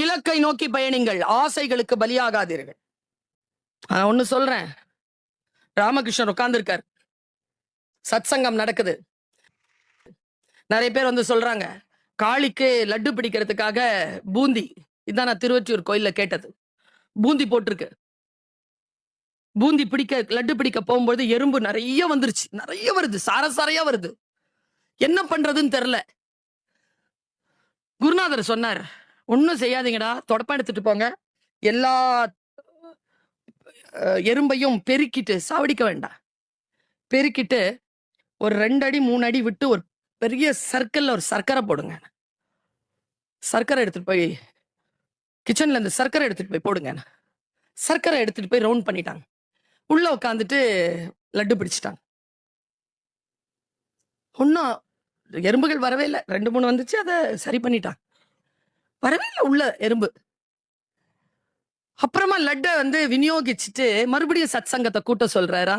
இலக்கை நோக்கி பயணிங்கள், ஆசைகளுக்கு பலியாகாதீர்கள். நான் ஒண்ணு சொல்றேன், ராமகிருஷ்ணர் உட்கார்ந்துருக்கார், சத்சங்கம் நடக்குது. நிறைய பேர் வந்து சொல்றாங்க, காளிக்கு லட்டு பிடிக்கிறதுக்காக பூந்தி, இதான் நான் திருவொற்றியூர் கோயில்ல கேட்டது, பூந்தி போட்டிருக்கு. பூந்தி பிடிக்க, லட்டு பிடிக்க போகும்போது எறும்பு நிறைய வந்துருச்சு, நிறைய வருது, சாரசாரையா வருது. என்ன பண்றதுன்னு தெரியல. குருநாதர் சொன்னார், ஒன்னும் செய்யாதீங்கடா, தொடப்பம் எடுத்துட்டு போங்க, எல்லா எறும்பையும் பெருக்கிட்டு, சாவடிக்க வேண்டாம், பெருக்கிட்டு ஒரு 2 அடி 3 அடி விட்டு ஒரு பெரிய சர்க்கிள்ல ஒரு சர்க்கரை போடுங்க. சர்க்கரை எடுத்துட்டு போய் கிச்சன்ல இருந்து சர்க்கரை எடுத்துட்டு போய் போடுங்க. சர்க்கரை எடுத்துட்டு போய் ரவுண்ட் பண்ணிட்டாங்க. உள்ள உட்காந்துட்டு லட்டு பிடிச்சிட்டாங்க. ஒன்னும் எறும்புகள் வரவே இல்லை. 2 3 வந்துச்சு, அதை சரி பண்ணிட்டாங்க. வரவே இல்லை உள்ள எறும்பு. அப்புறமா லட்டை வந்து விநியோகிச்சுட்டு மறுபடியும் சத் சங்கத்தை கூட்ட சொல்றாரா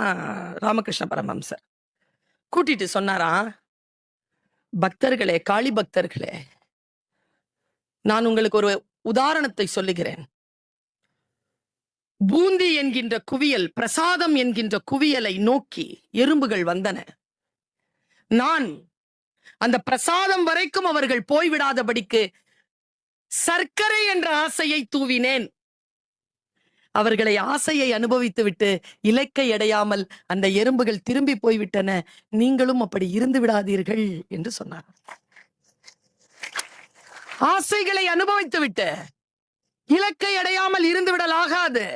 ராமகிருஷ்ண பரமஹம்சர். கூட்டிட்டு சொன்னாரா, பக்தர்களே, காளி பக்தர்களே, நான் உங்களுக்கு ஒரு உதாரணத்தை சொல்லுகிறேன். பூந்தி என்கின்ற குவியல், பிரசாதம் என்கின்ற குவியலை நோக்கி எறும்புகள் வந்தன. நான் அந்த பிரசாதம் வரைக்கும் அவர்கள் போய்விடாதபடிக்கு சர்க்கரை என்ற ஆசையை தூவினேன். அவர்களை ஆசையை அனுபவித்து விட்டு இலக்கை அடையாமல் அந்த எறும்புகள் திரும்பி போய்விட்டன. நீங்களும் அப்படி இருந்து விடாதீர்கள் என்று சொன்னார். ஆசைகளை அனுபவித்து விட்டு இலக்கை அடையாமல் இருந்து விடலாகாது.